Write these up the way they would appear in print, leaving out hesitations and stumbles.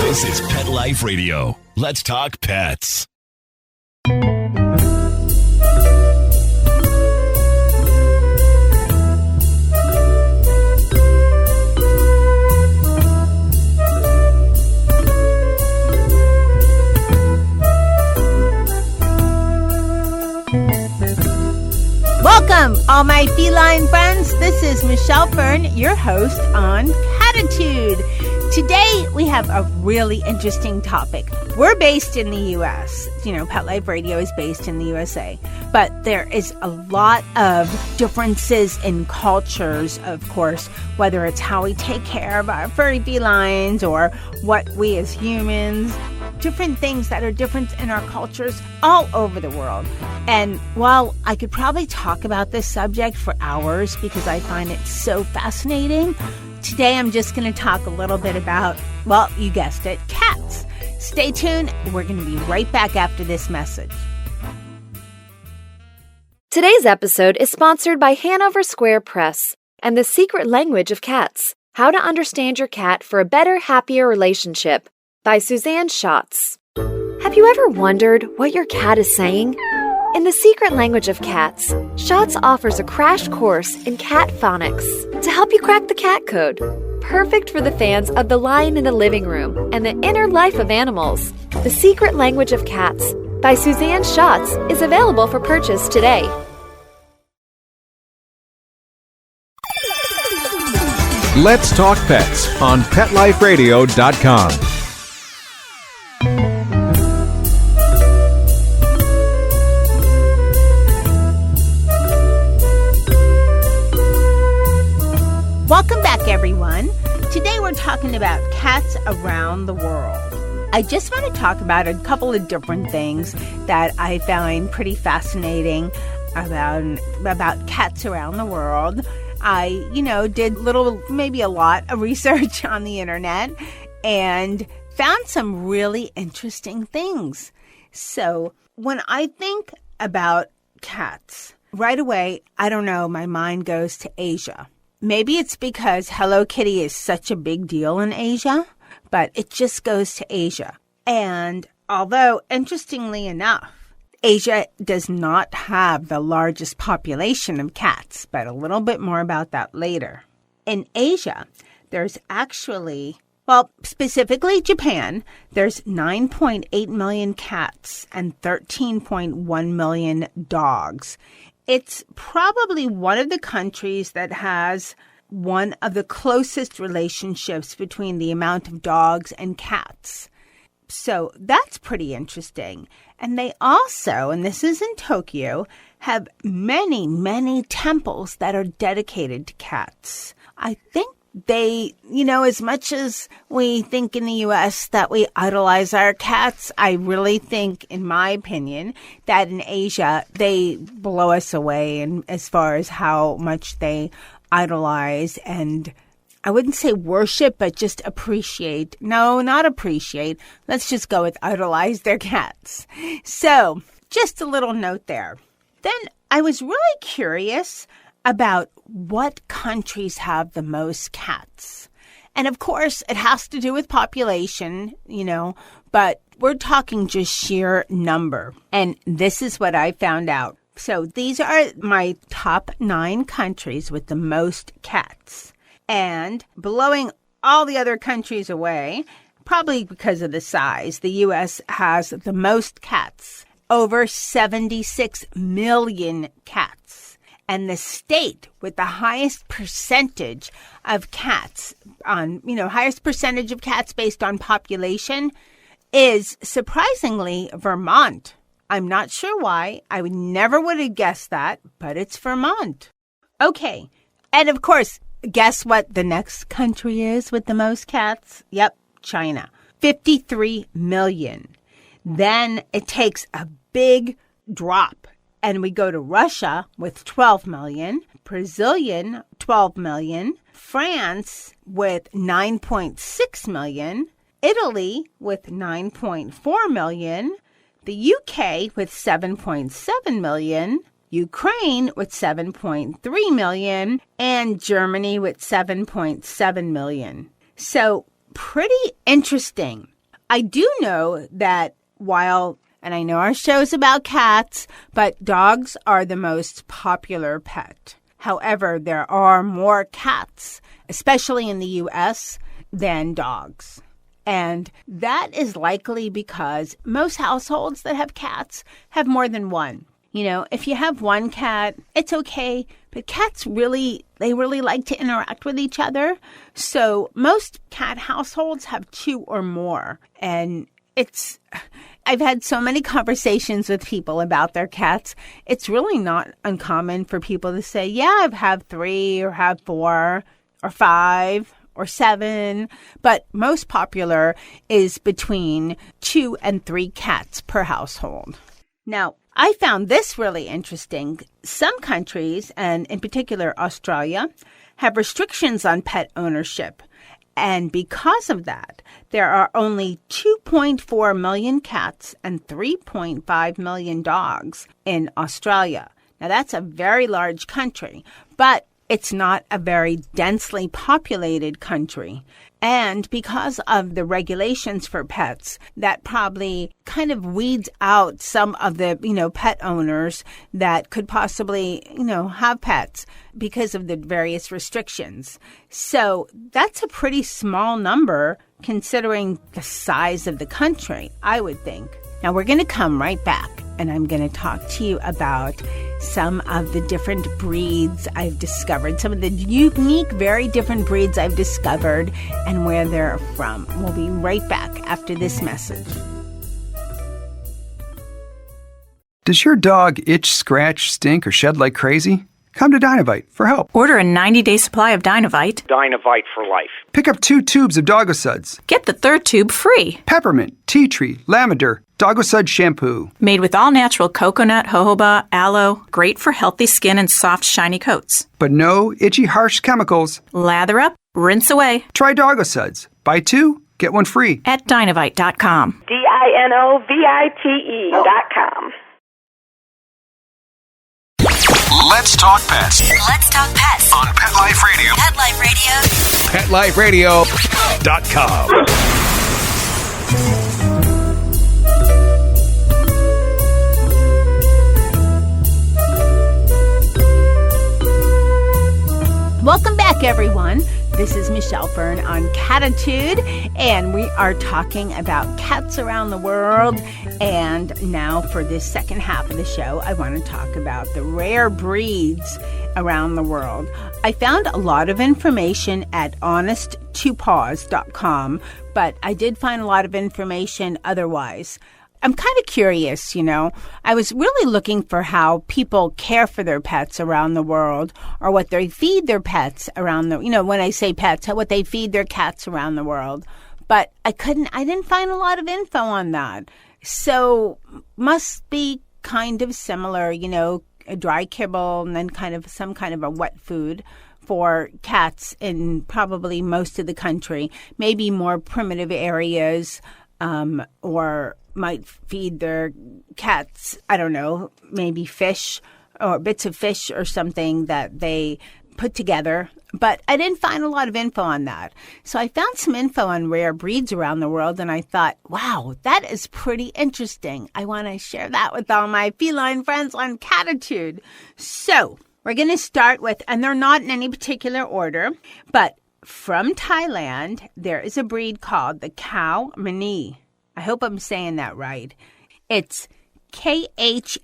This is Pet Life Radio. Let's talk pets. Welcome, all my feline friends. This is Michelle Fern, your host on Cattitude. Today, we have a really interesting topic. We're based in the U.S. You know, Pet Life Radio is based in the USA. But there is a lot of differences in cultures, of course, whether it's how we take care of our furry felines or what we as humans, different things that are different in our cultures all over the world. And while I could probably talk about this subject for hours because I find it so fascinating, today I'm just going to talk a little bit about, well, you guessed it, cats. Stay tuned. We're going to be right back after this message. Today's episode is sponsored by Hanover Square Press and The Secret Language of Cats, How to Understand Your Cat for a Better, Happier Relationship by Suzanne Schatz. Have you ever wondered what your cat is saying? In The Secret Language of Cats, Schatz offers a crash course in cat phonics to help you crack the cat code. Perfect for the fans of The Lion in the Living Room and the inner life of animals. The Secret Language of Cats by Suzanne Schatz is available for purchase today. Let's Talk Pets on PetLifeRadio.com. Welcome back, everyone. Today we're talking about cats around the world. I just want to talk about a couple of different things that I find pretty fascinating about cats around the world. I, did maybe a lot of research on the internet and found some really interesting things. So when I think about cats, right away, I don't know, my mind goes to Asia. Maybe it's because Hello Kitty is such a big deal in Asia, but it just goes to Asia. And although, interestingly enough, Asia does not have the largest population of cats, but a little bit more about that later. In Asia, there's actually, specifically Japan, there's 9.8 million cats and 13.1 million dogs. It's probably one of the countries that has one of the closest relationships between the amount of dogs and cats. So that's pretty interesting. And they also, and this is in Tokyo, have many, many temples that are dedicated to cats. I think they, as much as we think in the U.S. that we idolize our cats, I really think, in my opinion, that in Asia, they blow us away and as far as how much they idolize and I wouldn't say worship, but just appreciate. No, not appreciate. Let's just go with idolize their cats. So just a little note there. Then I was really curious about what countries have the most cats. And of course, it has to do with population, but we're talking just sheer number. And this is what I found out. So these are my top 9 countries with the most cats. And blowing all the other countries away, probably because of the size, the U.S. has the most cats, over 76 million cats. And the state with the highest percentage of cats highest percentage of cats based on population is, surprisingly, Vermont. I'm not sure why. I never would have guessed that, but it's Vermont. Okay. And of course, guess what the next country is with the most cats? Yep, China. 53 million. Then it takes a big drop. And we go to Russia with 12 million, Brazilian 12 million, France with 9.6 million, Italy with 9.4 million, the UK with 7.7 million, Ukraine with 7.3 million, and Germany with 7.7 million. So pretty interesting. I do know that and I know our show's about cats, but dogs are the most popular pet. However, there are more cats, especially in the U.S., than dogs. And that is likely because most households that have cats have more than one. If you have one cat, it's okay. But cats really like to interact with each other. So most cat households have two or more. And I've had so many conversations with people about their cats. It's really not uncommon for people to say, yeah, I have 3 or have 4 or 5 or 7. But most popular is between 2 and 3 cats per household. Now, I found this really interesting. Some countries, and in particular Australia, have restrictions on pet ownership. And because of that, there are only 2.4 million cats and 3.5 million dogs in Australia. Now, that's a very large country, but it's not a very densely populated country. And because of the regulations for pets, that probably kind of weeds out some of the, pet owners that could possibly, have pets because of the various restrictions. So that's a pretty small number considering the size of the country, I would think. Now we're going to come right back and I'm going to talk to you about some of the different breeds I've discovered, some of the unique, very different breeds I've discovered and where they're from. We'll be right back after this message. Does your dog itch, scratch, stink, or shed like crazy? Come to Dynavite for help. Order a 90-day supply of Dynavite. Dynavite for life. Pick up 2 tubes of Dogosuds. Get the 3rd tube free. Peppermint, tea tree, lavender, Dogosud shampoo. Made with all-natural coconut, jojoba, aloe. Great for healthy skin and soft, shiny coats. But no itchy, harsh chemicals. Lather up, rinse away. Try Dogosuds. Buy 2, get 1 free. At Dynavite.com. DINOVITE.com. Let's talk pets Let's talk pets on Pet Life Radio. Pet Life Radio. PetLifeRadio.com. Welcome back, everyone. This is Michelle Fern on Cattitude, and we are talking about cats around the world. And now for this second half of the show, I want to talk about the rare breeds around the world. I found a lot of information at honest2paws.com, but I did find a lot of information otherwise. I'm kind of curious, I was really looking for how people care for their pets around the world or what they feed their pets around the, when I say pets, what they feed their cats around the world. But I didn't find a lot of info on that. So must be kind of similar, a dry kibble and then some kind of a wet food for cats in probably most of the country, maybe more primitive areas, or might feed their cats, I don't know, maybe fish or bits of fish or something that they put together. But I didn't find a lot of info on that. So I found some info on rare breeds around the world, and I thought, wow, that is pretty interesting. I want to share that with all my feline friends on Cattitude. So we're going to start with, and they're not in any particular order, but from Thailand, there is a breed called the Khao Mani. I hope I'm saying that right. It's Khaomane.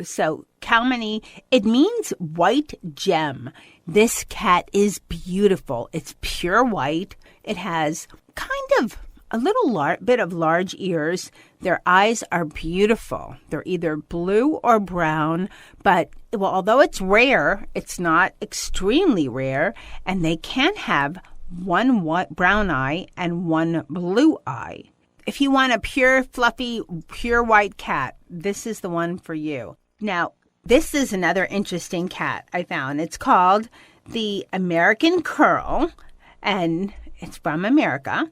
So Khao Mani, it means white gem. This cat is beautiful. It's pure white. It has kind of a little bit of large ears. Their eyes are beautiful. They're either blue or brown, but although it's rare, it's not extremely rare, and they can have one brown eye and one blue eye. If you want a pure, fluffy, pure white cat, this is the one for you. Now, this is another interesting cat I found. It's called the American Curl, and it's from America.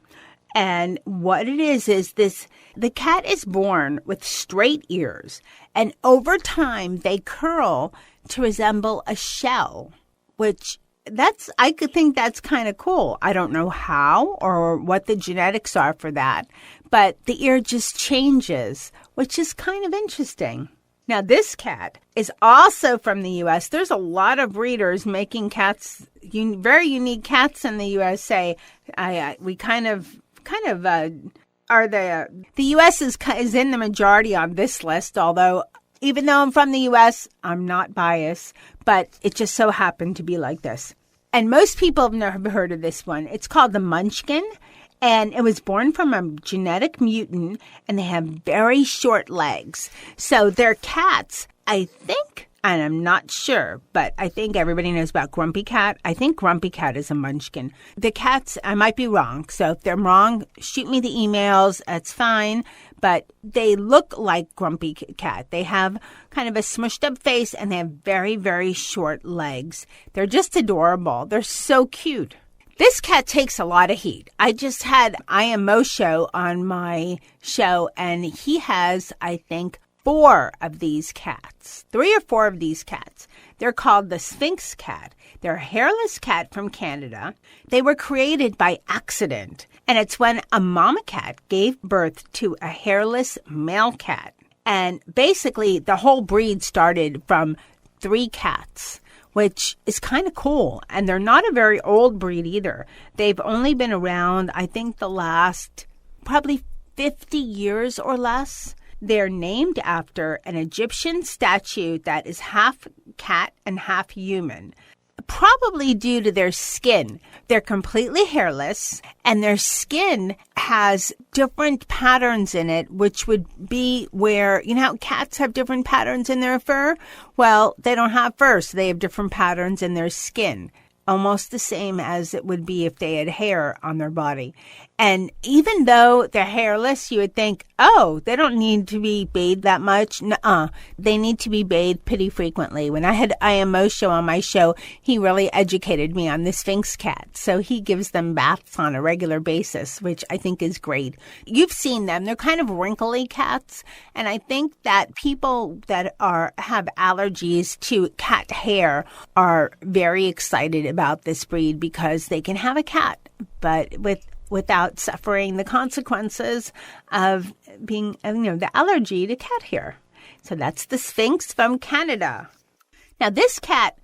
And what it is the cat is born with straight ears, and over time they curl to resemble a shell, which I could think that's kind of cool. I don't know how or what the genetics are for that, but the ear just changes, which is kind of interesting. Now, this cat is also from the U.S. There's a lot of breeders making cats, very unique cats in the USA. We kind of are the U.S. is in the majority on this list, although even though I'm from the U.S., I'm not biased, but it just so happened to be like this. And most people have never heard of this one. It's called the Munchkin, and it was born from a genetic mutant, and they have very short legs. So they're cats, I think, and I'm not sure, but I think everybody knows about Grumpy Cat. I think Grumpy Cat is a Munchkin. The cats, I might be wrong. So if they're wrong, shoot me the emails. That's fine. But they look like Grumpy Cat. They have kind of a smushed up face, and they have very, very short legs. They're just adorable. They're so cute. This cat takes a lot of heat. I just had IMO show on my show, and he has, I think, 4 of these cats, 3 or 4 of these cats. They're called the Sphinx cat. They're a hairless cat from Canada. They were created by accident, and it's when a mama cat gave birth to a hairless male cat. And basically, the whole breed started from 3 cats, which is kind of cool. And they're not a very old breed either. They've only been around, I think, the last probably 50 years or less. They're named after an Egyptian statue that is half cat and half human, probably due to their skin. They're completely hairless, and their skin has different patterns in it, which would be where, you know how cats have different patterns in their fur? Well, they don't have fur, so they have different patterns in their skin, almost the same as it would be if they had hair on their body. And even though they're hairless, you would think, oh, they don't need to be bathed that much. Nuh-uh. They need to be bathed pretty frequently. When I had IMO show on my show, he really educated me on the Sphinx cat. So he gives them baths on a regular basis, which I think is great. You've seen them. They're kind of wrinkly cats. And I think that people that have allergies to cat hair are very excited about this breed because they can have a cat, but without suffering the consequences of being, the allergy to cat hair. So that's the Sphinx from Canada. Now, this cat,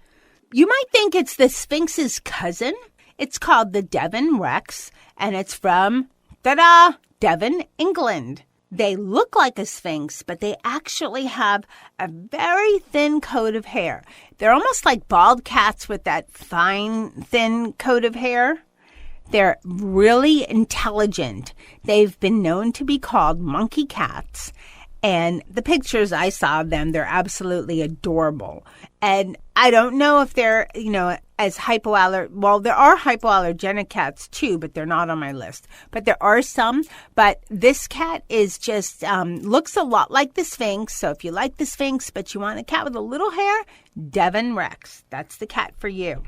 you might think it's the Sphinx's cousin. It's called the Devon Rex, and it's from, Devon, England. They look like a Sphinx, but they actually have a very thin coat of hair. They're almost like bald cats with that fine, thin coat of hair. They're really intelligent. They've been known to be called monkey cats. And the pictures I saw of them, they're absolutely adorable. And I don't know if they're, as well, there are hypoallergenic cats too, but they're not on my list. But there are some. But this cat is just, looks a lot like the Sphinx. So if you like the Sphinx, but you want a cat with a little hair, Devon Rex. That's the cat for you.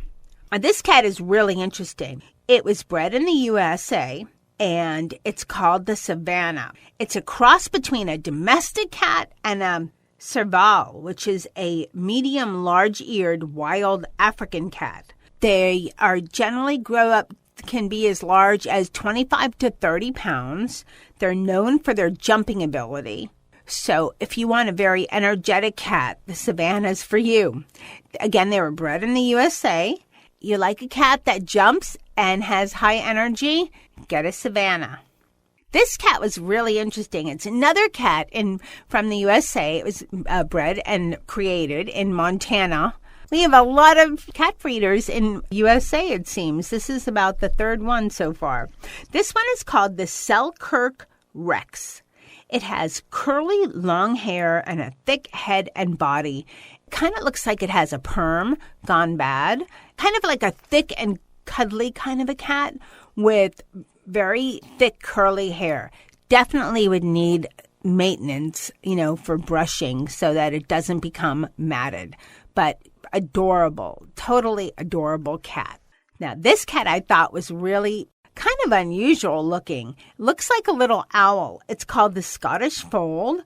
This cat is really interesting. It was bred in the USA, and it's called the Savannah. It's a cross between a domestic cat and a Serval, which is a medium large-eared wild African cat. They are generally can be as large as 25 to 30 pounds. They're known for their jumping ability. So if you want a very energetic cat, the Savannah's for you. Again, they were bred in the USA. You like a cat that jumps and has high energy? Get a Savannah. This cat was really interesting. It's another cat from the USA. It was bred and created in Montana. We have a lot of cat breeders in USA, it seems. This is about the 3rd one so far. This one is called the Selkirk Rex. It has curly, long hair and a thick head and body. Kind of looks like it has a perm gone bad. Kind of like a thick and cuddly kind of a cat with very thick curly hair. Definitely would need maintenance, for brushing so that it doesn't become matted. But adorable, totally adorable cat. Now, this cat I thought was really kind of unusual looking. Looks like a little owl. It's called the Scottish Fold.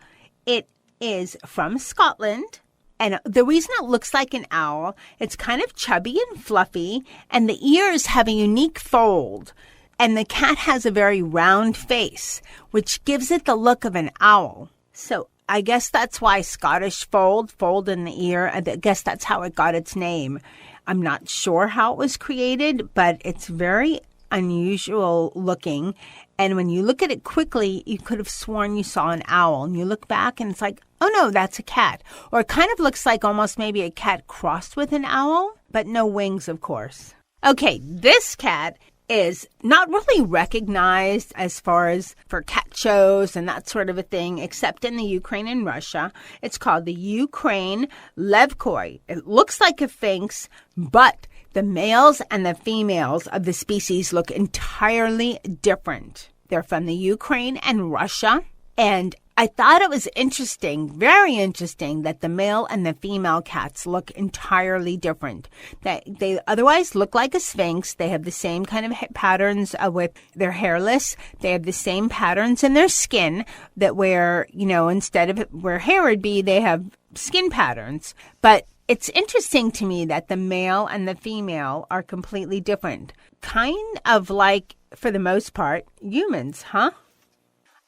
It is from Scotland. And the reason it looks like an owl, it's kind of chubby and fluffy, and the ears have a unique fold. And the cat has a very round face, which gives it the look of an owl. So I guess that's why Scottish fold in the ear. I guess that's how it got its name. I'm not sure how it was created, but it's very unusual looking. And when you look at it quickly, you could have sworn you saw an owl. And you look back and it's like, oh no, that's a cat. Or it kind of looks like almost maybe a cat crossed with an owl, but no wings, of course. Okay, this cat is not really recognized as far as for cat shows and that sort of a thing, except in the Ukraine and Russia. It's called the Ukraine Levkoi. It looks like a Sphinx, but the males and the females of the species look entirely different. They're from the Ukraine and Russia, and I thought it was interesting, very interesting, that the male and the female cats look entirely different. They otherwise look like a Sphinx. They have the same kind of patterns with their hairless. They have the same patterns in their skin that where, instead of where hair would be, they have skin patterns. But it's interesting to me that the male and the female are completely different. Kind of like, for the most part, humans, huh?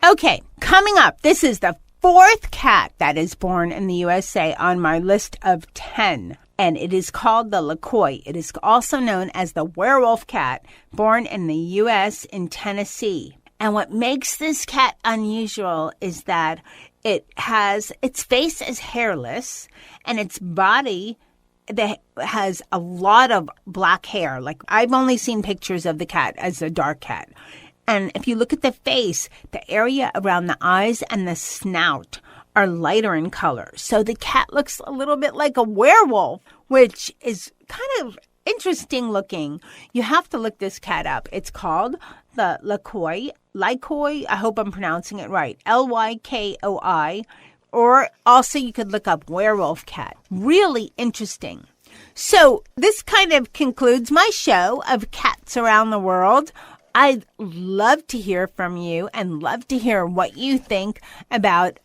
Okay, coming up, this is the 4th cat that is born in the USA on my list of 10, and it is called the Lekoi. It is also known as the werewolf cat, born in the U.S. in Tennessee. And what makes this cat unusual is that its face is hairless, and its body that has a lot of black hair. Like, I've only seen pictures of the cat as a dark cat. And if you look at the face, the area around the eyes and the snout are lighter in color. So the cat looks a little bit like a werewolf, which is kind of interesting looking. You have to look this cat up. It's called the Lekoi. I hope I'm pronouncing it right. Lykoi. Or also you could look up werewolf cat. Really interesting. So this kind of concludes my show of cats around the world. I'd love to hear from you and love to hear what you think about,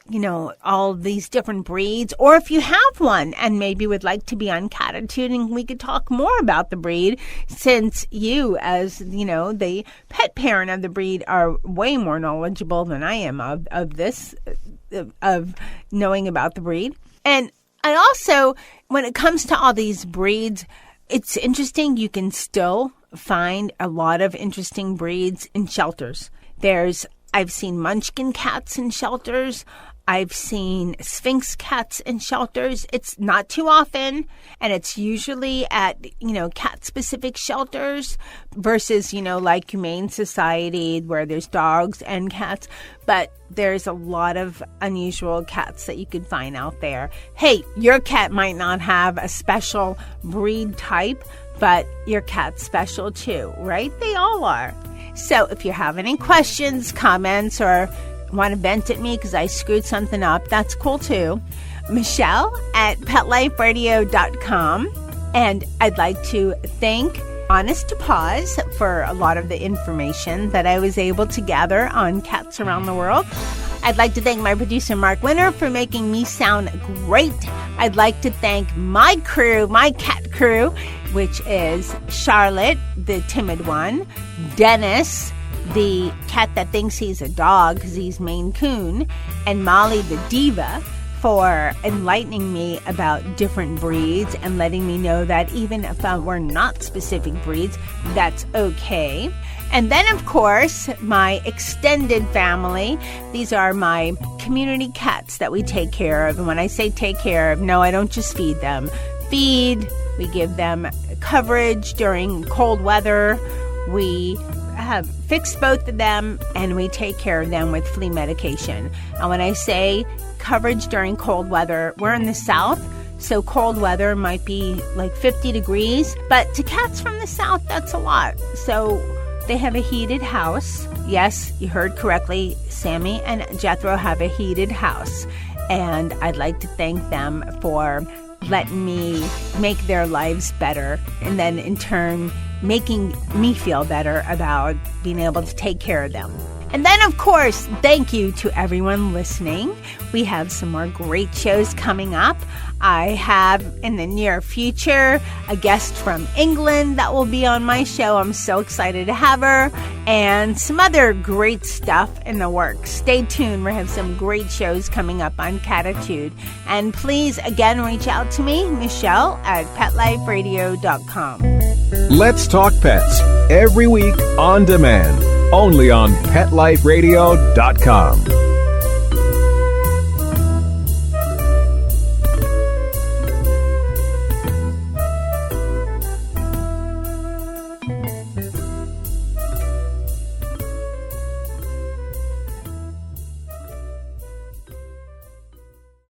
all these different breeds, or if you have one and maybe would like to be on Cattitude and we could talk more about the breed, since you, as, the pet parent of the breed, are way more knowledgeable than I am of knowing about the breed. And I also, when it comes to all these breeds, it's interesting. You can still find a lot of interesting breeds in shelters. I've seen munchkin cats in shelters. I've seen Sphinx cats in shelters. It's not too often, and it's usually at, cat-specific shelters versus, like Humane Society where there's dogs and cats. But there's a lot of unusual cats that you could find out there. Hey, your cat might not have a special breed type, but your cat's special too, right? They all are. So if you have any questions, comments, or want to vent at me because I screwed something up, that's cool too. Michelle at PetLifeRadio.com. And I'd like to thank Honest to Pause for a lot of the information that I was able to gather on cats around the world. I'd like to thank my producer, Mark Winter, for making me sound great. I'd like to thank my crew, my cat crew, which is Charlotte, the timid one, Dennis, the cat that thinks he's a dog because he's Maine Coon, and Molly, the diva, for enlightening me about different breeds and letting me know that even if we're not specific breeds, that's okay. And then, of course, my extended family. These are my community cats that we take care of. And when I say take care of, no, I don't just feed them. We give them coverage during cold weather. We have fixed both of them, and we take care of them with flea medication. And when I say coverage during cold weather, we're in the South, so cold weather might be like 50 degrees. But to cats from the South, that's a lot. So they have a heated house. Yes, you heard correctly. Sammy and Jethro have a heated house. And I'd like to thank them for letting me make their lives better, and then in turn making me feel better about being able to take care of them. And then, of course, thank you to everyone listening. We have some more great shows coming up. I have in the near future a guest from England that will be on my show. I'm so excited to have her, and some other great stuff in the works. Stay tuned. We have some great shows coming up on Cattitude. And please, again, reach out to me, Michelle, at PetLifeRadio.com. Let's Talk Pets, every week on demand, only on PetLifeRadio.com.